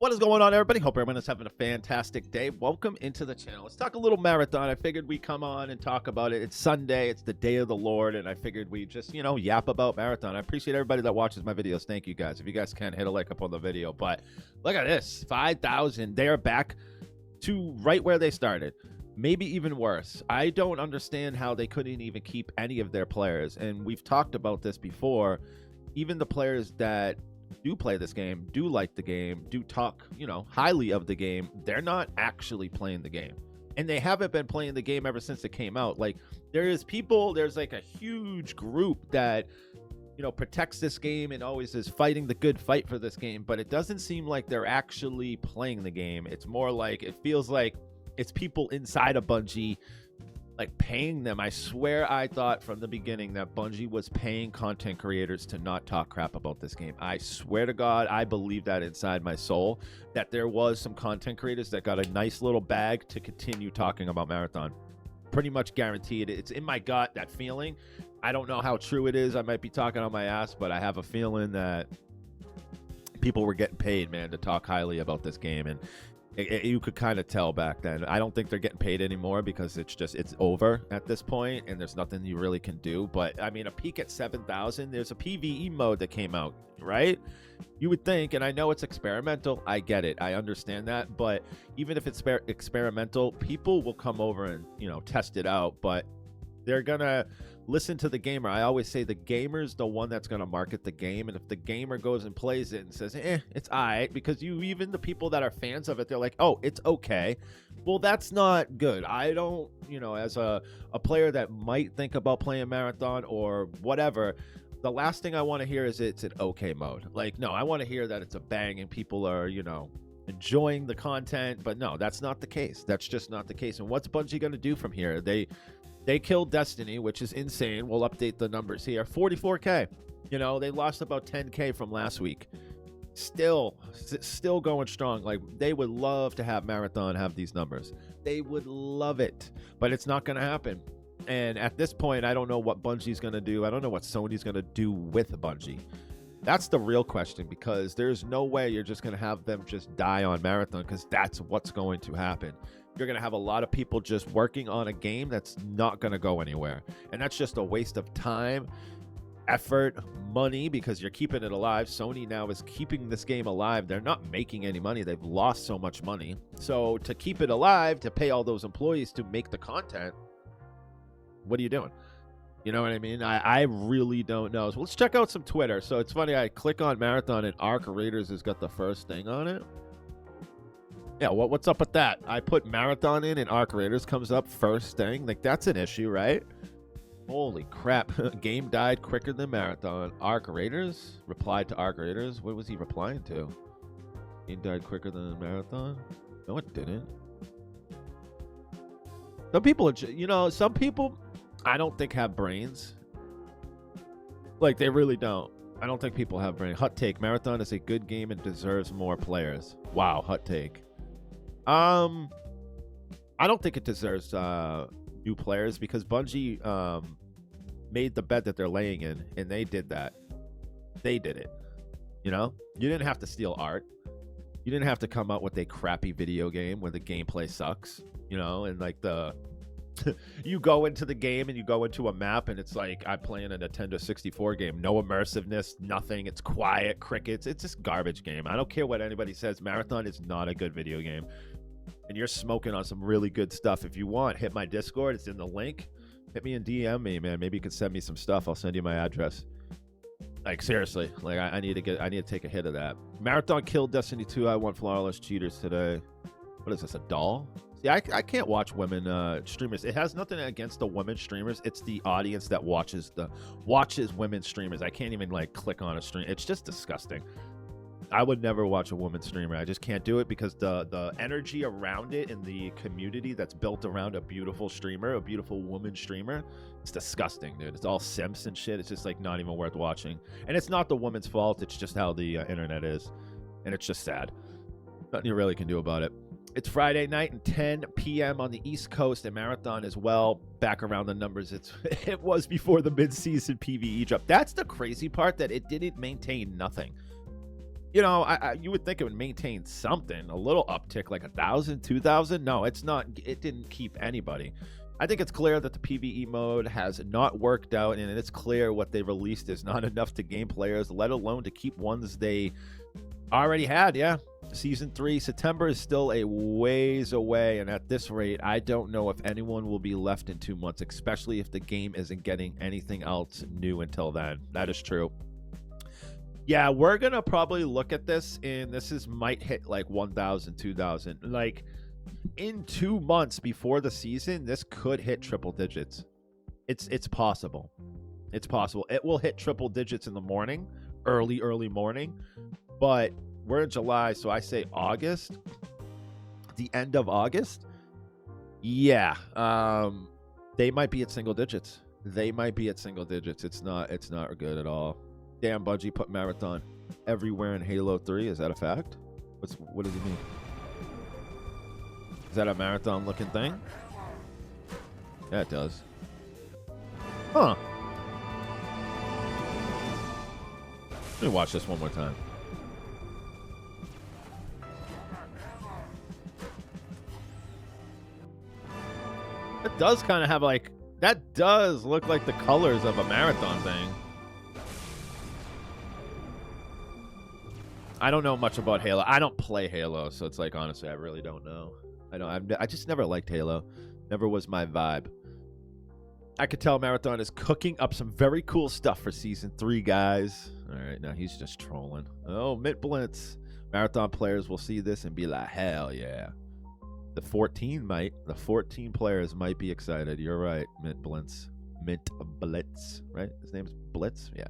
What is going on, everybody? Hope everyone is having a fantastic day. Welcome into the channel. Let's talk a little marathon. I figured we'd come on and talk about it. It's Sunday. It's the day of the Lord, and I figured we just, yap about marathon. I appreciate everybody that watches my videos. Thank you, guys. If you guys can, hit a like up on the video. But look at this. 5,000. They are back to right where they started. Maybe even worse. I don't understand how they couldn't even keep any of their players. And we've talked about this before. Even the players that do play this game, do like the game, do talk, highly of the game, they're not actually playing the game. And they haven't been playing the game ever since it came out. Like, there's like a huge group that, protects this game and always is fighting the good fight for this game, but it doesn't seem like they're actually playing the game. It's more like, it feels like it's people inside of Bungie like paying them. I swear I thought from the beginning that Bungie was paying content creators to not talk crap about this game. I swear to God, I believe that inside my soul, that there was some content creators that got a nice little bag to continue talking about Marathon. Pretty much guaranteed. It's in my gut, that feeling. I don't know how true it is. I might be talking on my ass, but I have a feeling that people were getting paid, man, to talk highly about this game. And you could kind of tell back then. I don't think they're getting paid anymore because it's over at this point and there's nothing you really can do. But I mean, a peak at 7,000, there's a PvE mode that came out, right? You would think, and I know it's experimental, I get it, I understand that, but even if it's experimental, people will come over and test it out, but they're gonna listen to the gamer. I always say the gamer's the one that's going to market the game, and if the gamer goes and plays it and says, it's all right, because even the people that are fans of it, they're like, oh, it's okay. Well, that's not good. I don't, as a player that might think about playing Marathon or whatever, the last thing I want to hear is it's an okay mode. Like, no, I want to hear that it's a bang and people are, enjoying the content, but no, that's not the case. That's just not the case. And what's Bungie going to do from here? They killed Destiny, which is insane. We'll update the numbers here. 44K. They lost about 10K from last week. Still going strong. Like, they would love to have Marathon have these numbers. They would love it, but it's not going to happen. And at this point, I don't know what Bungie's going to do. I don't know what Sony's going to do with Bungie. That's the real question, because there's no way you're just going to have them just die on Marathon, because that's what's going to happen. You're going to have a lot of people just working on a game that's not going to go anywhere. And that's just a waste of time, effort, money, because you're keeping it alive. Sony now is keeping this game alive. They're not making any money. They've lost so much money. So to keep it alive, to pay all those employees to make the content, what are you doing? You know what I mean? I really don't know. So let's check out some Twitter. So it's funny, I click on Marathon and Arc Raiders has got the first thing on it. Yeah, what's up with that? I put Marathon in and Arc Raiders comes up first thing. Like, that's an issue, right? Holy crap. Game died quicker than Marathon. Arc Raiders? Replied to Arc Raiders? What was he replying to? Game died quicker than Marathon? No, it didn't. Some people, some people I don't think have brains. Like, they really don't. I don't think people have brains. Hot take. Marathon is a good game and deserves more players. Wow, hot take. I don't think it deserves new players, because Bungie made the bet that they're laying in, and they did that. They did it. You didn't have to steal art. You didn't have to come out with a crappy video game where the gameplay sucks, and like you go into the game and you go into a map and it's like I'm playing a Nintendo 64 game. No immersiveness, nothing. It's quiet, crickets. It's just garbage game. I don't care what anybody says. Marathon is not a good video game. And you're smoking on some really good stuff. If you want, hit my Discord. It's in the link. Hit me and DM me, man. Maybe you can send me some stuff. I'll send you my address. Like, seriously. Like, I need to take a hit of that. Marathon killed Destiny 2. I want flawless cheaters today. What is this, a doll? See, I can't watch women streamers. It has nothing against the women streamers. It's the audience that watches women streamers. I can't even like click on a stream. It's just disgusting. I would never watch a woman streamer. I just can't do it, because the energy around it and the community that's built around a beautiful streamer, a beautiful woman streamer, it's disgusting, dude. It's all simps and shit. It's just like not even worth watching. And it's not the woman's fault. It's just how the internet is. And it's just sad. Nothing you really can do about it. It's Friday night and 10 p.m. on the East Coast, and Marathon as well. Back around the numbers it was before the mid-season PvE drop. That's the crazy part, that it didn't maintain nothing. You know, you would think it would maintain something, a little uptick, like 1,000, 2,000. No, it's not. It didn't keep anybody. I think it's clear that the PvE mode has not worked out, and it's clear what they released is not enough to gain players, let alone to keep ones they already had. Yeah, Season 3, September is still a ways away, and at this rate, I don't know if anyone will be left in 2 months, especially if the game isn't getting anything else new until then. That is true. Yeah, we're gonna probably look at this, and might hit like 1,000, 2,000. Like in 2 months before the season, this could hit triple digits. It's possible. It's possible. It will hit triple digits in the morning, early morning. But we're in July, so I say August, the end of August. Yeah, they might be at single digits. They might be at single digits. It's not good at all. Damn, Bungie put Marathon everywhere in Halo 3. Is that a fact? What does he mean? Is that a Marathon looking thing? Yeah, it does. Huh. Let me watch this one more time. It does kind of have like, that does look like the colors of a Marathon thing. I don't know much about Halo. I don't play Halo, so it's like, honestly, I really don't know. I just never liked Halo. Never was my vibe. I could tell Marathon is cooking up some very cool stuff for Season 3, guys. All right, now he's just trolling. Oh, Mint Blitz. Marathon players will see this and be like, hell yeah. The 14 players might be excited. You're right, Mint Blitz. Mint Blitz, right? His name's Blitz? Yeah.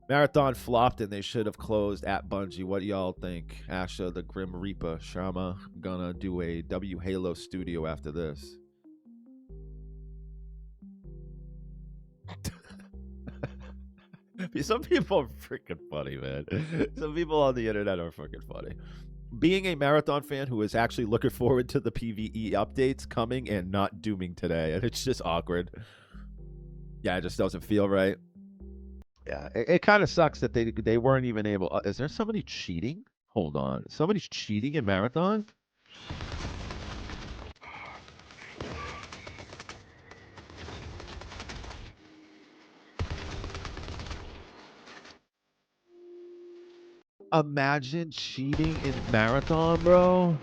Marathon flopped and they should have closed at Bungie. What do y'all think? Asha, the Grim Reaper, Sharma, gonna do a W Halo studio after this. Some people are freaking funny, man. Some people on the internet are freaking funny. Being a Marathon fan who is actually looking forward to the PvE updates coming and not dooming today, and it's just awkward. Yeah, it just doesn't feel right. Yeah, it kind of sucks that they weren't even able. Is there somebody cheating? Hold on, somebody's cheating in Marathon. Imagine cheating in Marathon, bro.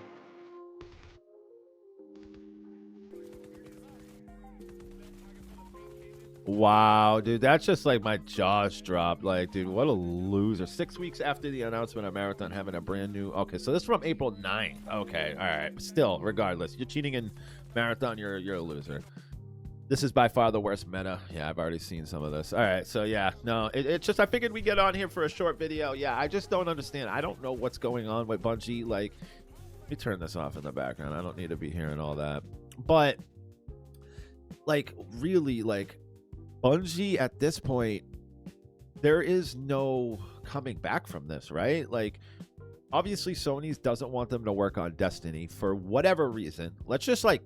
Wow, dude, that's just like my jaws dropped. Like, dude, what a loser. 6 weeks after the announcement of Marathon having a brand new... Okay, so this is from April 9th. Okay, all right. Still, regardless, you're cheating in Marathon, you're a loser. This is by far the worst meta. Yeah, I've already seen some of this. All right, so yeah, no, it's just I figured we'd get on here for a short video. Yeah, I just don't understand. I don't know what's going on with Bungie. Like, let me turn this off in the background. I don't need to be hearing all that. But, like, really, like, Bungie at this point, there is no coming back from this, right? Like, obviously Sony doesn't want them to work on Destiny for whatever reason. Let's just like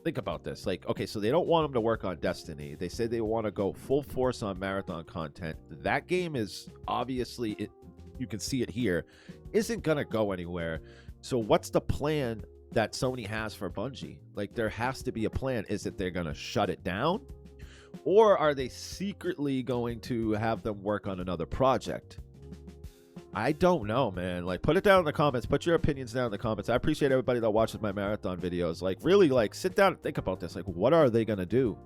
think about this. Like, okay, so they don't want them to work on Destiny. They say they want to go full force on Marathon content. That game is obviously, you can see it here, isn't gonna go anywhere. So what's the plan that Sony has for Bungie? Like, there has to be a plan. Is it they're gonna shut it down? Or are they secretly going to have them work on another project? I don't know, man. Like, put it down in the comments. Put your opinions down in the comments. I appreciate everybody that watches my Marathon videos. Like, really, like, sit down and think about this. Like, what are they going to do?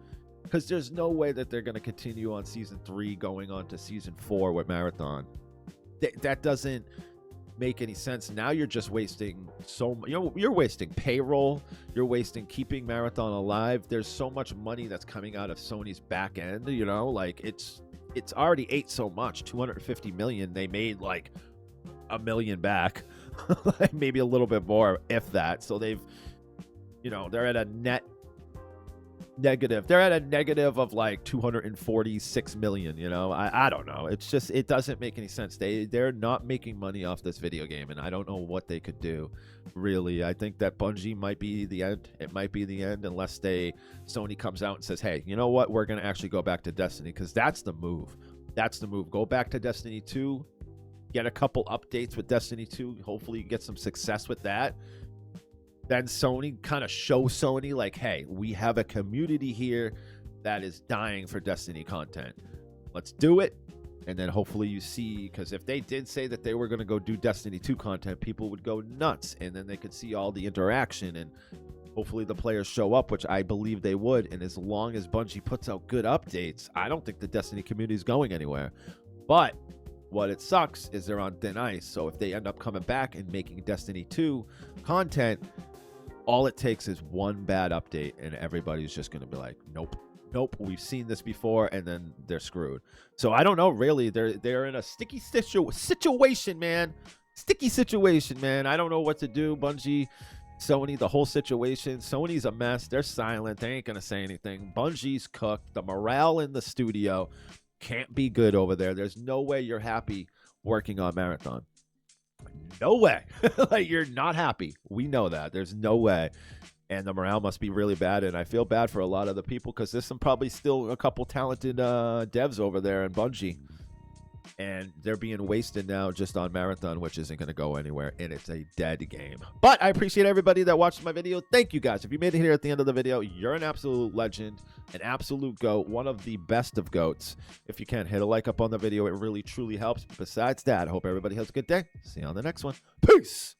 Because there's no way that they're going to continue on Season 3 going on to Season 4 with Marathon. That doesn't make any sense. Now you're just wasting you're wasting payroll, you're wasting keeping Marathon alive. There's so much money that's coming out of Sony's back end, you know, like it's already ate so much. 250 million, they made like $1 million back. Like maybe a little bit more, if that. So they've, you know, they're at a net negative. They're at a negative of like 246 million, you know. I don't know. It's just, it doesn't make any sense. They're not making money off this video game, and I don't know what they could do, really. I think that Bungie might be the end. It might be the end unless Sony comes out and says, hey, you know what, we're going to actually go back to Destiny, because that's the move. That's the move. Go back to Destiny 2. get a couple updates with Destiny 2. Hopefully you get some success with that. Then Sony kind of show Sony like, hey, we have a community here that is dying for Destiny content. Let's do it. And then hopefully you see, because if they did say that they were going to go do Destiny 2 content, people would go nuts. And then they could see all the interaction, and hopefully the players show up, which I believe they would. And as long as Bungie puts out good updates, I don't think the Destiny community is going anywhere. But what it sucks is they're on thin ice. So if they end up coming back and making Destiny 2 content, all it takes is one bad update and everybody's just going to be like, nope, we've seen this before, and then they're screwed. So I don't know, really. They're in a sticky situation, man. Sticky situation, man. I don't know what to do. Bungie, Sony, the whole situation. Sony's a mess. They're silent. They ain't going to say anything. Bungie's cooked. The morale in the studio can't be good over there. There's no way you're happy working on Marathon. No way. Like, you're not happy. We know that. There's no way. And the morale must be really bad. And I feel bad for a lot of the people, because there's some probably still a couple talented devs over there in Bungie. And they're being wasted now just on Marathon, which isn't going to go anywhere. And it's a dead game. But I appreciate everybody that watched my video. Thank you, guys. If you made it here at the end of the video, you're an absolute legend, an absolute GOAT, one of the best of GOATs. If you can, hit a like up on the video. It really, truly helps. Besides that, I hope everybody has a good day. See you on the next one. Peace.